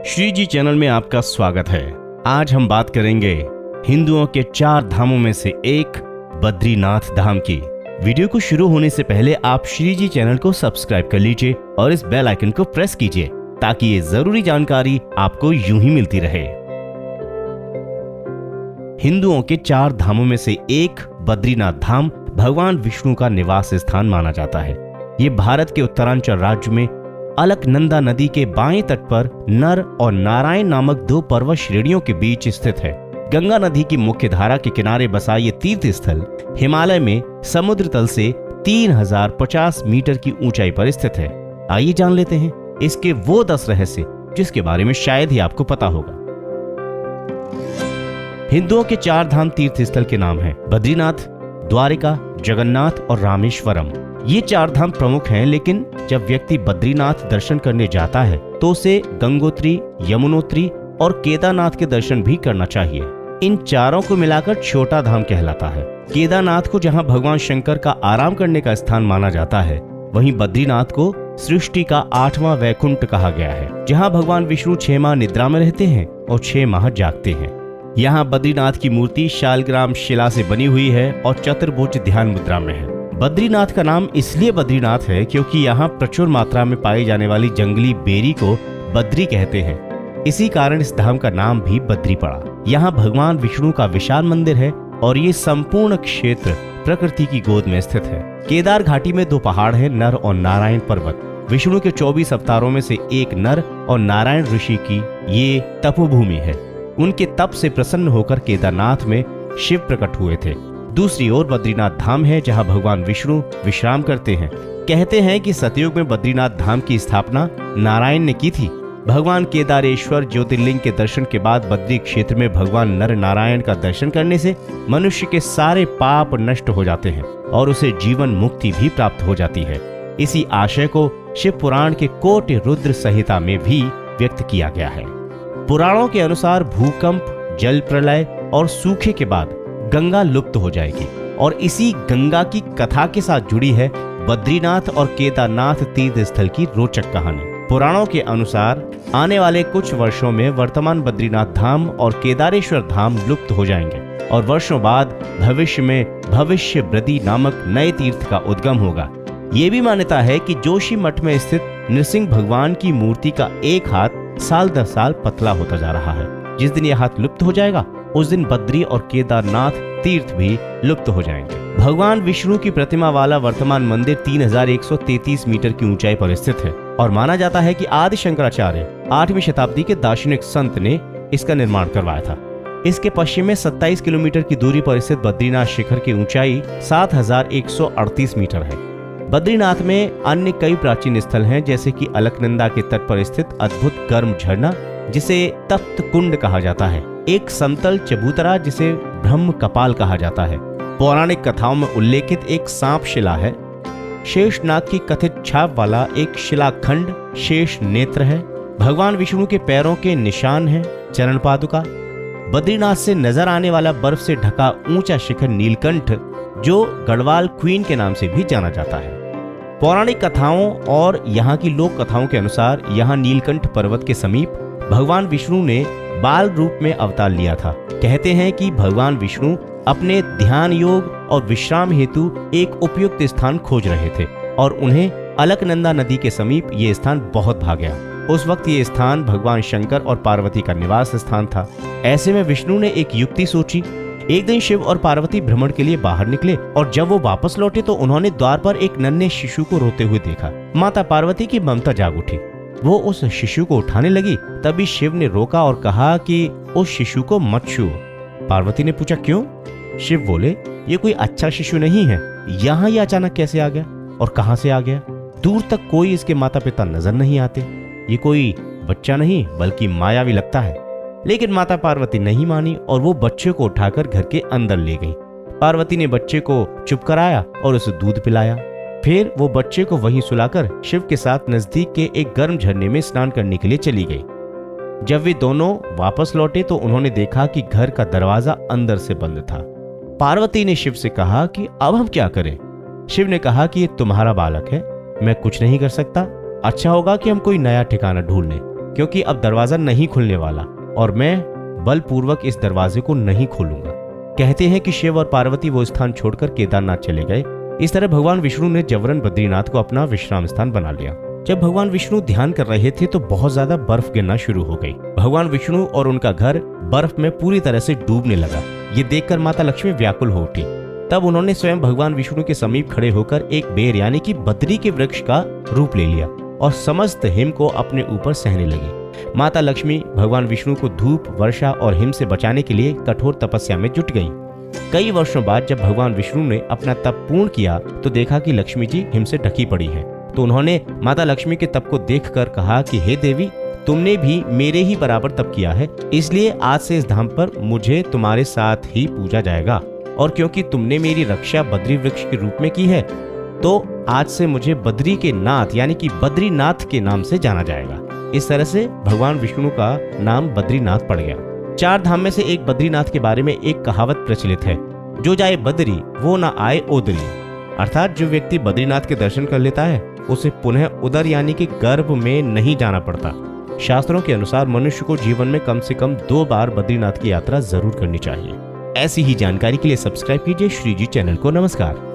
श्री जी channel में आपका स्वागत है। आज हम बात करेंगे हिंदुओं के 4 धामों में से एक बद्रीनाथ धाम की। वीडियो को शुरू होने से पहले आप श्री जी चैनल को सब्सक्राइब कर लीजिए और इस बेल आइकन को प्रेस कीजिए ताकि ये जरूरी जानकारी आपको यूं ही मिलती रहे। हिंदुओं के 4 धामों में से एक बद्रीनाथ धाम भगवान विष्णु का निवास स्थान माना जाता है। ये भारत के उत्तरांचल राज्य में अलकनंदा नदी के बाएं तट पर नर और नारायण नामक 2 पर्वत श्रेणियों के बीच स्थित है। गंगा नदी की मुख्य धारा के किनारे बसा ये तीर्थ स्थल हिमालय में समुद्र तल से 3050 मीटर की ऊंचाई पर स्थित है। आइए जान लेते हैं इसके वो 10 रहस्य जिसके बारे में शायद ही आपको पता होगा। हिंदुओं के 4 धाम तीर्थ स्थल के नाम हैं बद्रीनाथ, द्वारिका, जगन्नाथ और रामेश्वरम। ये 4 धाम प्रमुख हैं, लेकिन जब व्यक्ति बद्रीनाथ दर्शन करने जाता है तो उसे गंगोत्री, यमुनोत्री और केदारनाथ के दर्शन भी करना चाहिए। इन चारों को मिलाकर छोटा धाम कहलाता है। केदारनाथ को जहां भगवान शंकर का आराम करने का स्थान माना जाता है, वहीं बद्रीनाथ को सृष्टि का 8वां वैकुंठ कहा गया है, जहां भगवान विष्णु 6 माह निद्रा में रहते हैं और 6 माह जागते हैं। यहाँ बद्रीनाथ की मूर्ति शालग्राम शिला से बनी हुई है और चतुर्भुज ध्यान मुद्रा में है। बद्रीनाथ का नाम इसलिए बद्रीनाथ है क्योंकि यहाँ प्रचुर मात्रा में पाई जाने वाली जंगली बेरी को बद्री कहते हैं। इसी कारण इस धाम का नाम भी बद्री पड़ा। यहाँ भगवान विष्णु का विशाल मंदिर है और ये संपूर्ण क्षेत्र प्रकृति की गोद में स्थित है। केदार घाटी में 2 पहाड़ हैं, नर और नारायण पर्वत। विष्णु के 24 अवतारों में से एक नर और नारायण ऋषि की ये तपोभूमि है। उनके तप से प्रसन्न होकर केदारनाथ में शिव प्रकट हुए थे। दूसरी ओर बद्रीनाथ धाम है जहां भगवान विष्णु विश्राम करते हैं। कहते हैं कि सतयुग में बद्रीनाथ धाम की स्थापना नारायण ने की थी। भगवान केदारेश्वर ज्योतिर्लिंग के दर्शन के बाद बद्री क्षेत्र में भगवान नर नारायण का दर्शन करने से मनुष्य के सारे पाप नष्ट हो जाते हैं और उसे जीवन मुक्ति भी प्राप्त हो जाती है। इसी आशय को शिव पुराण के कोटि रुद्र संहिता में भी व्यक्त किया गया है। पुराणों के अनुसार भूकंप, जल प्रलय और सूखे के बाद गंगा लुप्त हो जाएगी और इसी गंगा की कथा के साथ जुड़ी है बद्रीनाथ और केदारनाथ तीर्थ स्थल की रोचक कहानी। पुराणों के अनुसार आने वाले कुछ वर्षों में वर्तमान बद्रीनाथ धाम और केदारेश्वर धाम लुप्त हो जाएंगे और वर्षों बाद भविष्य में भविष्य बद्री नामक नए तीर्थ का उद्गम होगा। ये भी मान्यता है कि जोशी मठ में स्थित नृसिंह भगवान की मूर्ति का एक हाथ साल दर साल पतला होता जा रहा है। जिस दिन यह हाथ लुप्त हो जाएगा उस दिन बद्री और केदारनाथ तीर्थ भी लुप्त हो जाएंगे। भगवान विष्णु की प्रतिमा वाला वर्तमान मंदिर 3133 मीटर की ऊंचाई पर स्थित है और माना जाता है कि आदि शंकराचार्य 8वीं शताब्दी के दार्शनिक संत ने इसका निर्माण करवाया था। इसके पश्चिम में 27 किलोमीटर की दूरी पर स्थित बद्रीनाथ शिखर की ऊंचाई 7138 मीटर है। बद्रीनाथ में अन्य कई प्राचीन स्थल हैं, जैसे कि अलकनंदा के तट पर स्थित अद्भुत गर्म झरना जिसे तप्त कुंड कहा जाता है, एक समतल चबूतरा जिसे ब्रह्म कपाल कहा जाता है। पौराणिक कथाओं में उल्लेखित एक सांप शिला है। शेषनाग की कथित छाप वाला एक शिलाखंड शेष नेत्र है। भगवान विष्णु के पैरों के निशान हैं, चरण पादुका। बद्रीनाथ से नजर आने वाला बर्फ से ढका ऊंचा शिखर नीलकंठ जो गढ़वाल क्वीन के नाम से भी जाना जाता है। पौराणिक कथाओं और यहाँ की लोक कथाओं के अनुसार यहाँ नीलकंठ पर्वत के समीप भगवान विष्णु ने बाल रूप में अवतार लिया था। कहते हैं कि भगवान विष्णु अपने ध्यान योग और विश्राम हेतु एक उपयुक्त स्थान खोज रहे थे और उन्हें अलकनंदा नदी के समीप ये स्थान बहुत भा गया। उस वक्त ये स्थान भगवान शंकर और पार्वती का निवास स्थान था। ऐसे में विष्णु ने एक युक्ति सोची। एक दिन शिव और पार्वती भ्रमण के लिए बाहर निकले और जब वो वापस लौटे तो उन्होंने द्वार पर एक नन्हे शिशु को रोते हुए देखा। माता पार्वती की ममता जाग उठी। वो उस शिशु को उठाने लगी, तभी शिव ने रोका और कहा कि उस शिशु को मत छुओ। पार्वती ने पूछा क्यों? शिव बोले ये कोई अच्छा शिशु नहीं है। यहाँ ये अचानक कैसे आ गया और कहाँ से आ गया? दूर तक कोई इसके माता पिता नजर नहीं आते। ये कोई बच्चा नहीं बल्कि मायावी लगता है। लेकिन माता पार्वती नहीं मानी और वो बच्चे को उठाकर घर के अंदर ले गई। पार्वती ने बच्चे को चुप कराया और उसे दूध पिलाया। फिर वो बच्चे को वहीं सुलाकर शिव के साथ नजदीक के एक गर्म झरने में स्नान करने के लिए चली गई। जब वे दोनों वापस लौटे तो उन्होंने देखा कि घर का दरवाजा अंदर से बंद था। पार्वती ने शिव से कहा कि अब हम क्या करें? शिव ने कहा कि ये तुम्हारा बालक है, मैं कुछ नहीं कर सकता। अच्छा होगा कि हम कोई नया ठिकाना ढूंढ लें। क्योंकि अब दरवाजा नहीं खुलने वाला और मैं बलपूर्वक इस दरवाजे को नहीं खोलूंगा। कहते हैं कि शिव और पार्वती वो स्थान छोड़कर केदारनाथ चले गए। इस तरह भगवान विष्णु ने जबरन बद्रीनाथ को अपना विश्राम स्थान बना लिया। जब भगवान विष्णु ध्यान कर रहे थे तो बहुत ज्यादा बर्फ गिरना शुरू हो गई। भगवान विष्णु और उनका घर बर्फ में पूरी तरह से डूबने लगा। ये देखकर माता लक्ष्मी व्याकुल हो उठी। तब उन्होंने स्वयं भगवान विष्णु के समीप खड़े होकर एक बेर यानी कि बद्री के वृक्ष का रूप ले लिया और समस्त हिम को अपने ऊपर सहने लगी। माता लक्ष्मी भगवान विष्णु को धूप, वर्षा और हिम से बचाने के लिए कठोर तपस्या में जुट गईं। कई वर्षों बाद जब भगवान विष्णु ने अपना तप पूर्ण किया तो देखा कि लक्ष्मी जी हिम से ढकी पड़ी हैं। तो उन्होंने माता लक्ष्मी के तप को देखकर कहा कि हे देवी, तुमने भी मेरे ही बराबर तप किया है, इसलिए आज से इस धाम पर मुझे तुम्हारे साथ ही पूजा जाएगा। और क्योंकि तुमने मेरी रक्षा बद्री वृक्ष के रूप में की है तो आज से मुझे बद्री के नाथ यानी कि बद्रीनाथ के नाम से जाना जाएगा। इस तरह से भगवान विष्णु का नाम बद्रीनाथ पड़ गया। 4 धाम में से एक बद्रीनाथ के बारे में एक कहावत प्रचलित है, जो जाए बद्री वो ना आए ओदरी। अर्थात जो व्यक्ति बद्रीनाथ के दर्शन कर लेता है उसे पुनः उदर यानी कि गर्भ में नहीं जाना पड़ता। शास्त्रों के अनुसार मनुष्य को जीवन में कम से कम 2 बार बद्रीनाथ की यात्रा जरूर करनी चाहिए। ऐसी ही जानकारी के लिए सब्सक्राइब कीजिए श्री जी चैनल को। नमस्कार।